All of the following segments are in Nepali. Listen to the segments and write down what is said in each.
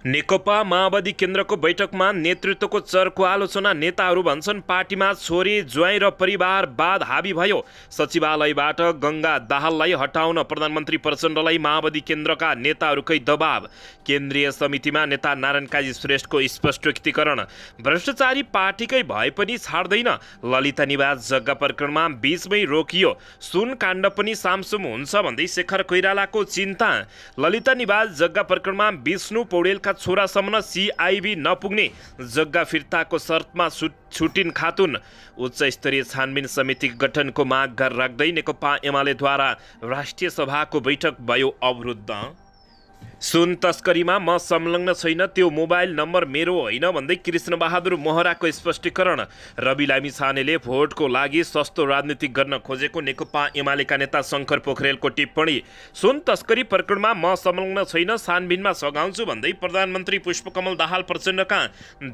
नेकपा माओवादी केन्द्रको बैठकमा नेतृत्वको चर्को आलोचना। नेताहरू भन्छन् पार्टीमा छोरी ज्वाइँ र परिवारवाद हावी भयो। सचिवालयबाट गङ्गा दाहाललाई हटाउन प्रधानमन्त्री प्रचण्डलाई माओवादी केन्द्रका नेताहरूकै दबाव। केन्द्रीय समितिमा नेता नारायण काजी श्रेष्ठको स्पष्टीकरण। भ्रष्टाचारी पार्टीकै भए पनि छाड्दैन। ललिता निवास जग्गा प्रकरणमा बीचमै रोकियो। सुन काण्ड पनि सामसुम हुन्छ भन्दै शेखर कोइरालाको चिन्ता। ललिता निवास जग्गा प्रकरणमा विष्णु पौडेलका छोरासम्म सिआइबी नपुग्ने जग्गा फिर्ताको शर्तमा छुटिन् खातुन। उच्च स्तरीय छानबिन समिति गठनको माग राख्दै नेकपा एमालेद्वारा राष्ट्रिय सभाको बैठक भयो अवरुद्ध। सुन तस्करीमा म संलग्न छैन, त्यो मोबाइल नम्बर मेरो होइन भन्दै कृष्णबहादुर महराको स्पष्टीकरण। रवि लामिछानेले भोटको लागि सस्तो राजनीति गर्न खोजेको नेकपा एमालेका नेता शङ्कर पोखरेलको टिप्पणी। सुन तस्करी प्रकरणमा म संलग्न छैन, छानबिनमा सघाउँछु भन्दै प्रधानमन्त्री पुष्पकमल दाहाल प्रचण्डका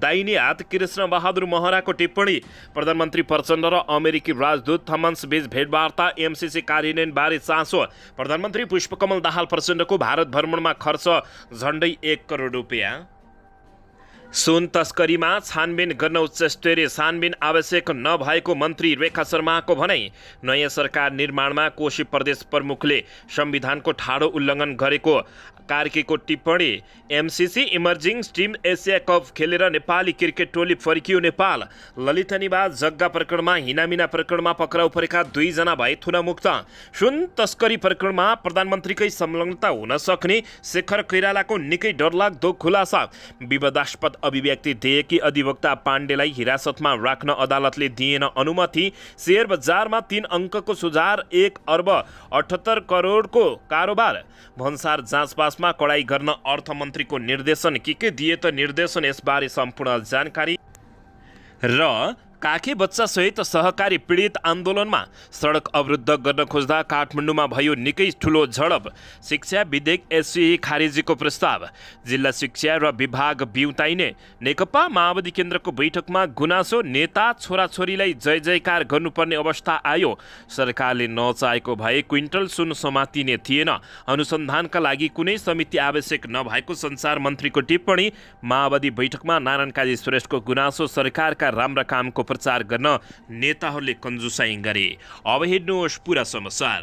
दाहिने हात कृष्णबहादुर महराको टिप्पणी। प्रधानमन्त्री प्रचण्ड र अमेरिकी राजदूत थमन्स बीच भेटवार्ता, एमसिसी कार्यान्वयनबारे चासो। प्रधानमन्त्री पुष्पकमल दाहाल प्रचण्डको भारत भ्रमणमा खर्च झन्डै 1 करोड रुपियाँ। सुन तस्करीमा छानबिन गर्न उच्चस्तरीय छानबिन आवश्यक नभएको मन्त्री रेखा शर्माको भनाइ। नयाँ सरकार निर्माणमा कोशी प्रदेश प्रमुखले संविधानको ठाडो उल्लङ्घन गरेको कार्कीको टिप्पणी। MCC emerging team Asia cup खेलेर नेपाली क्रिकेट टोली फर्कियो नेपाल। ललिता निवास जग्गा प्रकरणमा हिनामिना प्रकरणमा पक्राउ परेका 2 जना भए थुनामुक्त। सुन तस्करी प्रकरणमा प्रधानमन्त्रीकै संलग्नता हुन सक्ने शेखर कोइरालाको निकै डरलाग्दो खुलासा। विवादास्पद अभिव्यक्ति दिएकी अधिवक्ता पाण्डेलाई हिरासतमा राख्न अदालतले दिएन अनुमति। शेयर बजारमा 3 अङ्कको सुधार, 1 अर्ब 78 करोडको कारोबार। भन्सार जाँचपासमा कडाई गर्न अर्थमन्त्रीको निर्देशन। के दिए त निर्देशन, यसबारे सम्पूर्ण जानकारी। र काखे बच्चा सहित सहकारी पीडित आन्दोलनमा सडक अवरुद्ध गर्न खोज्दा काठमाडौँमा भयो निकै ठुलो झडप। शिक्षा विधेयक एससीई खारेजीको प्रस्ताव। जिल्ला शिक्षा र विभाग बिउताइने। नेकपा माओवादी केन्द्रको बैठकमा गुनासो। नेता छोराछोरीलाई जय जयकार गर्नुपर्ने अवस्था आयो। सरकारले नचाहेको भए क्विन्टल सुन समातिने थिएन। अनुसन्धानका लागि कुनै समिति आवश्यक नभएको सञ्चार मन्त्रीको टिप्पणी। माओवादी बैठकमा नारायण काजी श्रेष्ठको गुनासो। सरकारका राम्रा कामको प्रचार गर्न नेताहरूले कन्जुसाइ गरे। अब हेर्नुहोस् पुरा समाचार।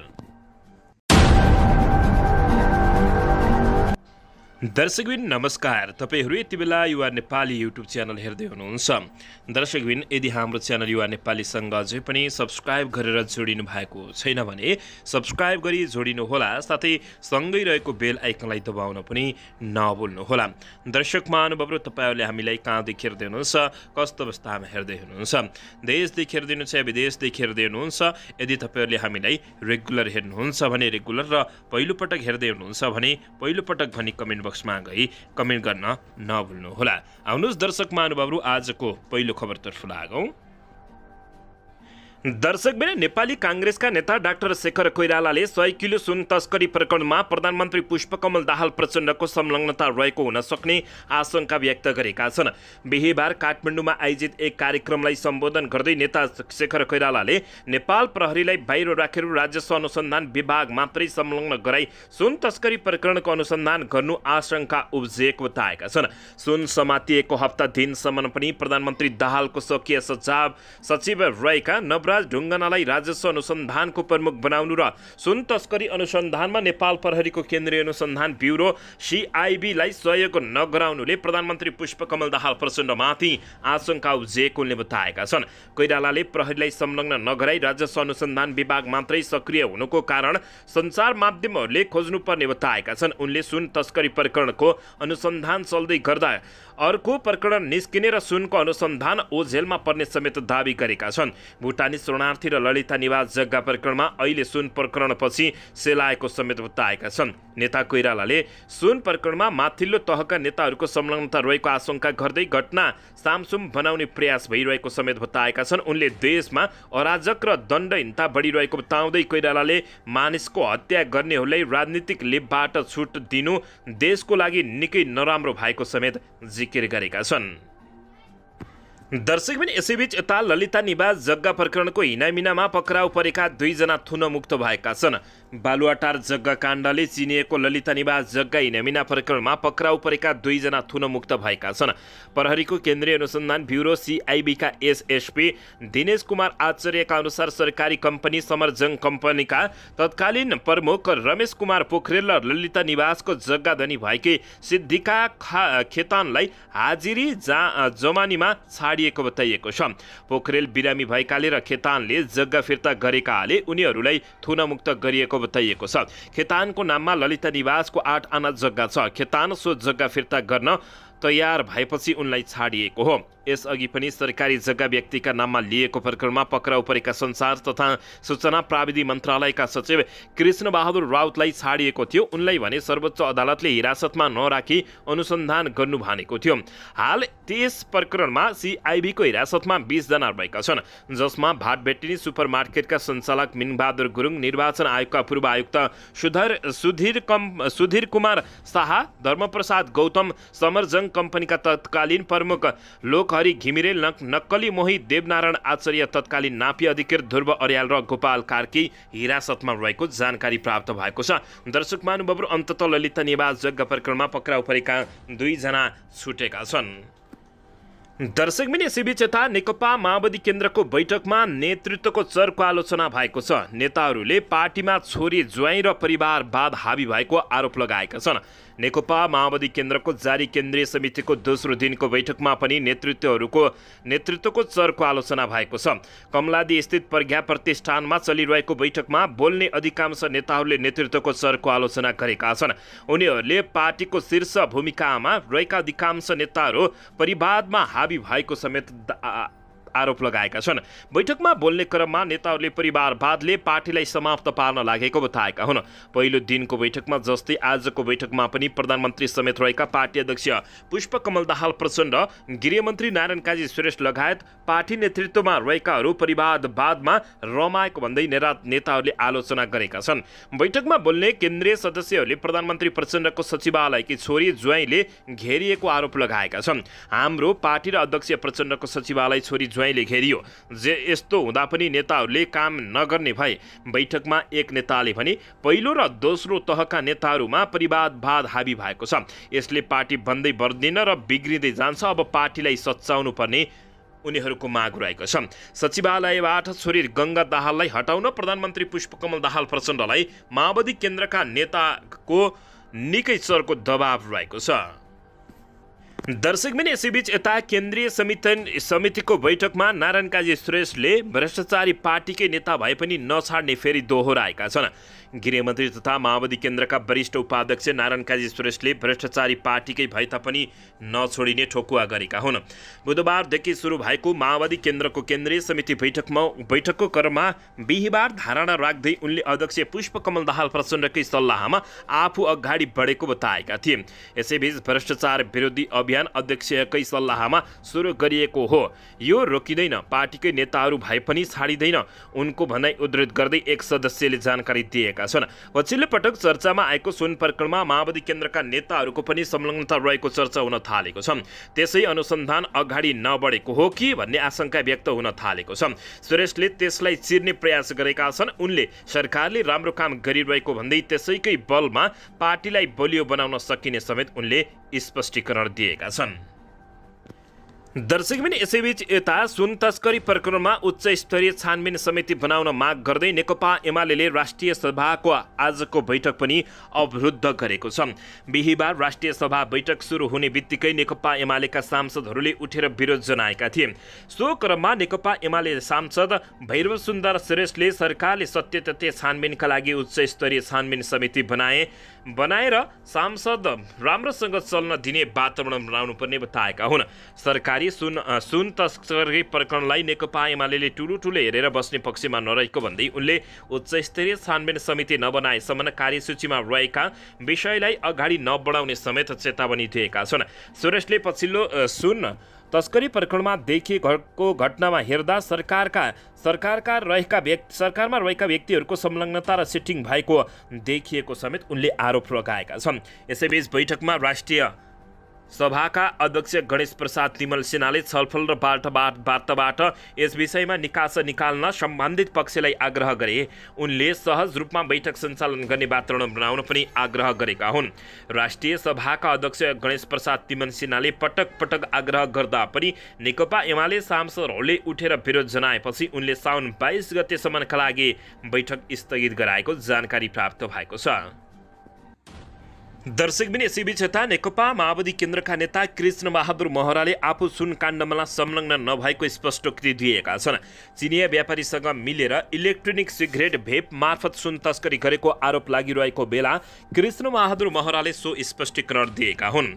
दर्शकबिन नमस्कार, तपाईहरू यति बेला युवा नेपाली युट्युब च्यानल हेर्दै हुनुहुन्छ। दर्शकबिन यदि हाम्रो च्यानल युवा नेपालीसँग अझै पनि सब्सक्राइब गरेर जोडिनु भएको छैन भने सब्सक्राइब गरी जोडिनुहोला, साथै सँगै रहेको बेल आइकनलाई दबाउन पनि नभुल्नुहोला। दर्शक महानुभावहरू, तपाईँहरूले हामीलाई कहाँदेखि हेर्दै हुनुहुन्छ, कस्तो अवस्थामा हेर्दै हुनुहुन्छ, देशदेखि हेर्दै हुनुहुन्छ या विदेशदेखि हेर्दै हुनुहुन्छ। यदि तपाईँहरूले हामीलाई रेगुलर हेर्नुहुन्छ भने रेगुलर र पहिलोपटक हेर्दै हुनुहुन्छ भने पहिलोपटक भनी कमेन्ट बक्समा गई कमेन्ट गर्न नभुल्नुहोला। आउनुहोस् दर्शक महानुभावहरू, आजको पहिलो खबरतर्फ लागौँ। दर्शकबिन नेपाली काङ्ग्रेसका नेता डाक्टर शेखर कोइरालाले 100 किलो सुन तस्करी प्रकरणमा प्रधानमन्त्री पुष्पकमल दाहाल प्रचण्डको संलग्नता रहेको हुन सक्ने आशंका व्यक्त गरेका छन्। बिहीबार काठमाडौँमा आयोजित एक कार्यक्रमलाई सम्बोधन गर्दै नेता शेखर कोइरालाले नेपाल प्रहरीलाई बाहिर राखेर राजस्व अनुसन्धान विभाग मात्रै संलग्न गराई सुन तस्करी प्रकरणको अनुसन्धान गर्नु आशंका उब्जिएको बताएका छन्। सुन समातिएको हप्ता दिनसम्म पनि प्रधानमन्त्री दाहालको स्वकीय सचिव रहेका ढुङ्गानालाई राजस्व अनुसन्धानको प्रमुख बनाउनु र सुन तस्करी अनुसन्धानमा नेपाल प्रहरीको केन्द्रीय अनुसन्धान ब्युरो सिआइबीलाई सहयोग नगराउनुले प्रधानमन्त्री पुष्पकमल दाहाल प्रचण्डमाथि आशंका उब्जिएको उनले बताएका छन्। कोइरालाले प्रहरीलाई संलग्न नगराई राजस्व अनुसन्धान विभाग मात्रै सक्रिय हुनुको कारण सञ्चार माध्यमहरूले खोज्नुपर्ने बताएका छन्। उनले सुन तस्करी प्रकरणको अनुसन्धान चल्दै गर्दा अर्को प्रकरण निस्किने र सुनको अनुसन्धान ओझेलमा पर्ने समेत दावी गरेका छन्। भुटानी शरणार्थी र ललिता निवास जग्गा प्रकरणमा अहिले सुन प्रकरणपछि सेलाएको समेत बताएका छन्। नेता कोइरालाले सुन प्रकरणमा माथिल्लो तहका नेताहरूको संलग्नता रहेको आशंका गर्दै घटना सामसुम बनाउने प्रयास भइरहेको समेत बताएका छन्। उनले देशमा अराजक र दण्डहीनता बढिरहेको बताउँदै कोइरालाले मानिसको हत्या गर्नेहरूलाई राजनीतिक लेपबाट छुट दिनु देशको लागि निकै नराम्रो भएको समेत जिकिर गरेका छन्। दर्शकबिन यसैबीच यता ललिता निवास जग्गा प्रकरणको हिनामिनामा पक्राउ परेका 2 जना थुनमुक्त भएका छन्। बालुवाटार जग्गा काण्डले चिनिएको ललिता निवास जग्गा इनामिना प्रकरणमा पक्राउ परेका 2 जना थुनमुक्त भएका छन्। प्रहरीको केन्द्रीय अनुसन्धान ब्युरो CIB का एसएसपी दिनेश कुमार आचार्यका अनुसार सरकारी कम्पनी समरजङ कम्पनीका तत्कालीन प्रमुख रमेश कुमार पोखरेल र ललिता निवासको जग्गा धनी भएकी सिद्धिका खेतानलाई हाजिरी जमानीमा छाडिएको बताइएको छ। पोखरेल बिरामी भएकाले र खेतानले जग्गा फिर्ता गरेकाले उनीहरूलाई थुनमुक्त गरिएको बताइएको छ। खेतानको नाममा ललिता निवासको 8 आना जग्गा छ। खेतान सो जग्गा फिर्ता गर्न तयार भएपछि उनलाई छाडिएको हो। यसअघि पनि सरकारी जग्गा व्यक्तिका नाममा लिएको प्रकरणमा पक्राउ परेका संचार तथा सूचना प्रविधि मन्त्रालयका सचिव कृष्ण बहादुर राउतलाई छाडिएको थियो। उनलाई भने सर्वोच्च अदालतले हिरासतमा नराखी अनुसन्धान गर्नु भनेको थियो। हाल त्यस प्रकरणमा CIB को हिरासतमा 20 जना भएका छन्, जसमा भाटबेटिनी सुपरमार्केटका सञ्चालक मिनबहादुर गुरुङ, निर्वाचन आयोगका पूर्व आयुक्त सुधीर कुमार शाह, धर्मप्रसाद गौतम, समरजङ कम्पनीका तत्कालीन प्रमुख लोकहरि घिमिरे, नक्कली मोही देवनारायण आचार्य, तत्कालीन नापी अधिकृत ध्रुव अर्याल र गोपाल कार्की हिरासतमा रहेको जानकारी प्राप्त भएको छ। दर्शक महानुभावहरू, अन्ततः ललिता निवास जग्गा प्रकरणमा पक्राउ परेका 2 जना छुटेका छन्। दर्शकबिन यसैबीच यता नेकपा माओवादी केन्द्रको बैठकमा नेतृत्वको चर्को आलोचना भएको छ। नेताहरूले पार्टीमा छोरी ज्वाइँ र परिवारवाद हावी भएको आरोप लगाएका छन्। नेकपा माओवादी केन्द्रको जारी केन्द्रीय समितिको दोस्रो दिनको बैठकमा पनि नेतृत्वको चर्को आलोचना भएको छ। कमलादी स्थित प्रज्ञा प्रतिष्ठानमा चलिरहेको बैठकमा बोल्ने अधिकांश नेताहरूले नेतृत्वको चर्को आलोचना गरेका छन्। उनीहरूले पार्टीको शीर्ष भूमिकामा रहेका अधिकांश नेताहरू परिवादमा हावी भएको समेत आरोप लगाएका छन्। बैठकमा बोल्ने क्रममा नेताहरूले परिवारवादले पार्टीलाई समाप्त पार्न लागेको बताएका हुन्। पहिलो दिनको बैठकमा जस्तै आजको बैठकमा पनि प्रधानमन्त्री समेत रहेका पार्टी अध्यक्ष पुष्पकमल दाहाल प्रचण्ड, गृहमन्त्री नारायण काजी श्रेष्ठ लगायत पार्टी नेतृत्वमा रहेकाहरू परिवारवादमा रमाएको भन्दै नेताहरूले आलोचना गरेका छन्। बैठकमा बोल्ने केन्द्रीय सदस्यहरूले प्रधानमन्त्री प्रचण्डको सचिवालयकी छोरी ज्वाइँले घेरिएको आरोप लगाएका छन्। हाम्रो पार्टी र अध्यक्ष प्रचण्डको सचिवालय छोरी ज्वाइँले घेरियो, जे यस्तो हुँदा पनि नेताहरूले काम नगर्ने भए। बैठकमा एक नेताले भने पहिलो र दोस्रो तहका नेताहरूमा परिवारवाद हावी भएको छ। यसले पार्टी बन्दै बढ्दैन र बिग्रिँदै जान्छ। अब पार्टीलाई सच्चाउनु पर्ने उनीहरूको माग रहेको छ। सचिवालयबाट छोरी गङ्गा दाहाललाई हटाउन प्रधानमन्त्री पुष्पकमल दाहाल प्रचण्डलाई माओवादी केन्द्रका नेताको निकै चर्को दबाव रहेको छ। दर्शकबिन यसैबीच यता केन्द्रीय समितिको बैठकमा नारायण काजी श्रेष्ठले भ्रष्टाचारी पार्टीकै नेता भए पनि नछाड्ने फेरि दोहोऱ्याएका छन्। गृहमन्त्री तथा माओवादी केन्द्रका वरिष्ठ उपाध्यक्ष नारायण काजी श्रेष्ठले भ्रष्टाचारी पार्टीकै भए तापनि नछोडिने ठोकुवा गरेका हुन्। बुधबारदेखि सुरु भएको माओवादी केन्द्रको केन्द्रीय समिति बैठकको क्रममा बिहिबार धारणा राख्दै उनले अध्यक्ष पुष्पकमल दाहाल प्रचण्डकै सल्लाहमा आफू अगाडि बढेको बताएका थिए। यसैबीच भ्रष्टाचार विरोधी अभियान अध्यक्षकै सल्लाहमा सुरु गरिएको हो। यो रोकिँदैन, पार्टीकै नेताहरू भए पनि छाडिँदैन, उनको भनाइ उद्धृत गर्दै एक सदस्यले जानकारी दिएका छन्। पछिल्लो पटक चर्चामा आएको सुन प्रकरणमा माओवादी केन्द्रका नेताहरूको पनि संलग्नता रहेको चर्चा हुन थालेको छ। त्यसै अनुसन्धान अगाडि नबढेको हो कि भन्ने आशंका व्यक्त हुन थालेको छ। श्रेष्ठले त्यसलाई चिर्ने प्रयास गरेका छन्। उनले सरकारले राम्रो काम गरिरहेको भन्दै त्यसैकै बलमा पार्टीलाई बलियो बनाउन सकिने समेत उनले स्पष्टीकरण दिएका छन्। दर्शकबिन यसैबीच यता सुन तस्करी प्रकरणमा उच्च स्तरीय छानबिन समिति बनाउन माग गर्दै नेकपा एमाले राष्ट्रिय सभाको आजको बैठक पनि अवरुद्ध गरेको छ। बिहिबार राष्ट्रिय सभा बैठक सुरु हुने बित्तिकै नेकपा एमालेका सांसदहरूले उठेर विरोध जनाएका थिए। सो क्रममा नेकपा एमाले सांसद भैरव सुन्दर श्रेष्ठले सरकारले सत्य तथ्य छानबिनका लागि उच्च स्तरीय छानबिन समिति बनाएर सांसद राम्रोसँग चल्न दिने वातावरण बनाउनु पर्ने बताएका हुन्। सरकारी सुन तस्करी प्रकरणलाई नेकपा एमाले ठुलो हेरेर बस्ने पक्षमा नरहेको भन्दै उनले उच्च स्तरीय छानबिन समिति नबनाएसम्म कार्यसूचीमा रहेका विषयलाई अगाडि नबढाउने समेत चेतावनी दिएका छन्। सुरेशले पछिल्लो सुन तस्करी प्रकरणमा देखिएको घटनामा हेर्दा सरकारमा रहेका व्यक्तिहरूको संलग्नता र सिटिङ भएको देखिएको समेत उनले आरोप लगाएका छन्। यसैबीच बैठकमा राष्ट्रिय सभाका अध्यक्ष गणेश प्रसाद तिमल सिन्हाले छलफल र वार्ताबाट यस विषयमा निकास निकाल्न सम्बन्धित पक्षलाई आग्रह गरे। उनले सहज रूपमा बैठक सञ्चालन गर्ने वातावरण बनाउन पनि आग्रह गरेका हुन्। राष्ट्रिय सभाका अध्यक्ष गणेश प्रसाद तिमल सिन्हाले पटक पटक आग्रह गर्दा पनि नेकपा एमाले सांसदहरूले उठेर विरोध जनाएपछि उनले साउन 22 गतेसम्मका लागि बैठक स्थगित गराएको जानकारी प्राप्त भएको छ। दर्शकबिन यसैबीच यता नेकपा माओवादी केन्द्रका नेता कृष्ण बहादुर महराले आफू सुन काण्डमा संलग्न नभएको स्पष्टोक्ति दिएका छन्। चिनिया व्यापारीसँग मिलेर इलेक्ट्रोनिक सिगरेट भेप मार्फत सुन तस्करी गरेको आरोप लागिरहेको बेला कृष्ण बहादुर महराले सो स्पष्टीकरण दिएका हुन्।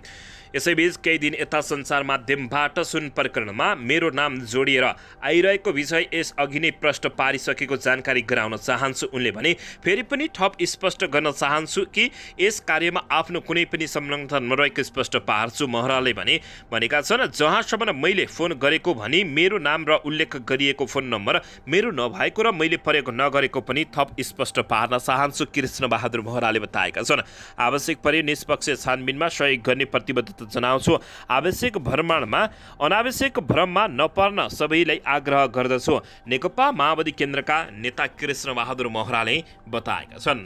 यसैबीच केही दिन यता सञ्चार माध्यमबाट सुन प्रकरणमा मेरो नाम जोडिएर आइरहेको विषय यस अघि नै प्रश्न पारिसकेको जानकारी गराउन चाहन्छु। उनले भने फेरि पनि थप स्पष्ट गर्न चाहन्छु कि यस कार्यमा आफ्नो कुनै पनि संलग्नता नरहेको स्पष्ट पार्छु। महराले भनेका छन्, जहाँसम्म मैले फोन गरेको भनी मेरो नाम र उल्लेख गरिएको फोन नम्बर मेरो नभएको र मैले प्रयोग नगरेको पनि थप स्पष्ट पार्न चाहन्छु, कृष्ण बहादुर महराले बताएका छन्। आवश्यक परे निष्पक्ष छानबिनमा सहयोग गर्ने प्रतिबद्धता जनाउँछु। आवश्यक भ्रमणमा अनावश्यक भ्रममा नपर्न सबैलाई आग्रह गर्दछु, नेकपा माओवादी केन्द्रका नेता कृष्ण बहादुर महराले बताएका छन्।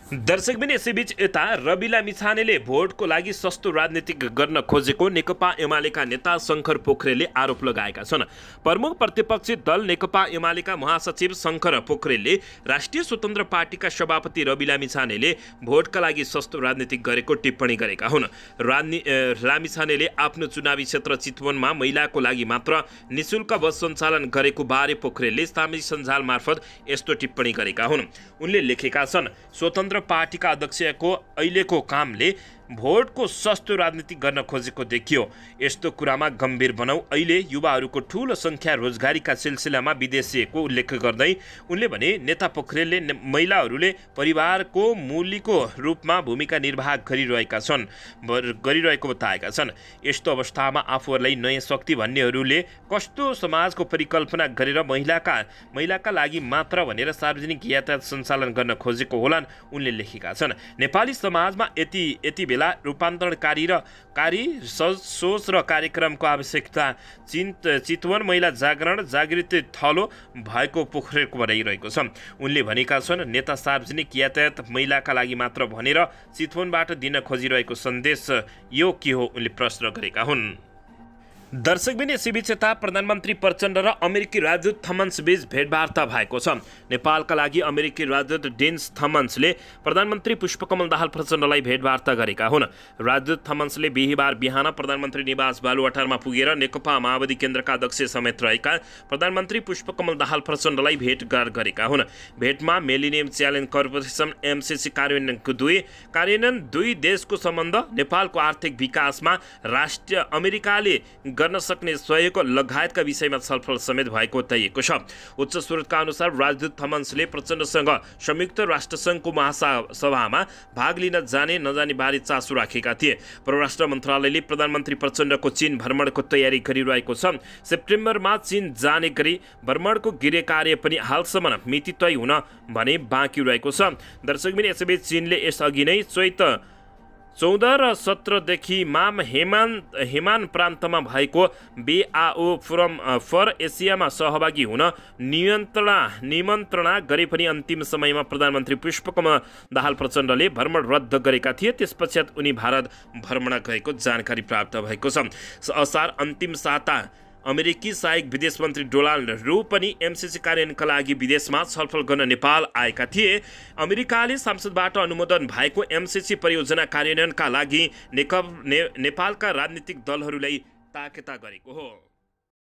दर्शकबिन यसैबीच यता रवि लामिछानेले भोटको लागि सस्तो राजनीतिक गर्न खोजेको नेकपा एमालेका नेता शङ्कर पोखरेलले आरोप लगाएका छन्। प्रमुख प्रतिपक्षी दल नेकपा एमालेका महासचिव शङ्कर पोखरेलले राष्ट्रिय स्वतन्त्र पार्टीका सभापति रवि लामिछानेले भोटका लागि सस्तो राजनीतिक गरेको टिप्पणी गरेका हुन्। लामिछानेले आफ्नो चुनावी क्षेत्र चितवनमा महिलाको लागि मात्र निशुल्क बस सञ्चालन गरेको बारे पोखरेलले सामाजिक सञ्जाल मार्फत यस्तो टिप्पणी गरेका हुन्। उनले लेखेका छन्, स्वतन्त्र पार्टीका अध्यक्षको अहिलेको कामले भोटको सस्तो राजनीति गर्न खोजेको देखियो। यस्तो कुरामा गम्भीर बनाऊ। अहिले युवाहरूको ठूलो सङ्ख्या रोजगारीका सिलसिलामा विदेशिएको उल्लेख गर्दै उनले भने नेता पोखरेलले महिलाहरूले परिवारको मूलीको रूपमा भूमिका निर्वाह गरिरहेको बताएका छन्। यस्तो अवस्थामा आफूहरूलाई नयाँ शक्ति भन्नेहरूले कस्तो समाजको परिकल्पना गरेर महिलाका लागि मात्र भनेर सार्वजनिक यातायात सञ्चालन गर्न खोजेको होलान्, उनले लेखेका छन्। नेपाली समाजमा यति बेला रूपान्तरणकारी सोच र कार्यक्रमको आवश्यकता चितवन महिला जागृति थलो भएको पोखरेलको भनाइरहेको छ। उनले भनेका छन्, नेता सार्वजनिक यातायात महिलाका लागि मात्र भनेर चितवनबाट दिन खोजिरहेको सन्देश यो के हो, उनले प्रश्न गरेका हुन्। दर्शकबिन यसैबीच यता प्रधानमन्त्री प्रचण्ड र अमेरिकी राजदूत थमन्स बीच भेटवार्ता भएको छ। नेपालका लागि अमेरिकी राजदूत डेन्स थमन्सले प्रधानमन्त्री पुष्पकमल दाहाल प्रचण्डलाई भेटवार्ता गरेका हुन्। राजदूत थमन्सले बिहिबार बिहान प्रधानमन्त्री निवास बालुवाटारमा पुगेर नेकपा माओवादी केन्द्रका अध्यक्ष समेत रहेका प्रधानमन्त्री पुष्पकमल दाहाल प्रचण्डलाई भेटघाट गरेका हुन्। भेटमा मिलेनियम च्यालेन्ज कर्पोरेसन MCC कार्यान्वयन दुई देशको सम्बन्ध, नेपालको आर्थिक विकासमा राष्ट्रिय अमेरिकाले गर्न सक्ने सहयोग लगायतका विषयमा छलफल समेत भएको बताइएको छ। उच्च स्रोतका अनुसार राजदूत थमन्सले प्रचण्डसँग संयुक्त राष्ट्रसङ्घको महासभामा भाग लिन जाने नजाने बारे चासो राखेका थिए। परराष्ट्र मन्त्रालयले प्रधानमन्त्री प्रचण्डको चीन भ्रमणको तयारी गरिरहेको छ। सेप्टेम्बरमा चीन जाने गरी भ्रमणको गृह कार्य पनि हालसम्म मिति तय हुन भने बाँकी रहेको छ। दर्शकबिन यसैबीच चीनले यसअघि नै चैत 14 र 17 देखि माम हेमान प्रान्तमा भएको BAO फोरम फर एसियामा सहभागी हुन निमन्त्रणा गरे पनि अन्तिम समयमा प्रधानमन्त्री पुष्पकमल दाहाल प्रचण्डले भ्रमण रद्द गरेका थिए। त्यसपश्चात उनी भारत भ्रमण गएको जानकारी प्राप्त भएको छ। असार अन्तिम साता अमेरिकी सहायक विदेश मन्त्री डोनाल्ड रू पनि MCC कार्यान्वयनका लागि विदेशमा छलफल गर्न नेपाल आएका थिए। अमेरिकाले संसदबाट अनुमोदन भएको MCC परियोजना कार्यान्वयनका लागि नेपालका राजनीतिक दलहरूलाई ताकेता गरेको हो।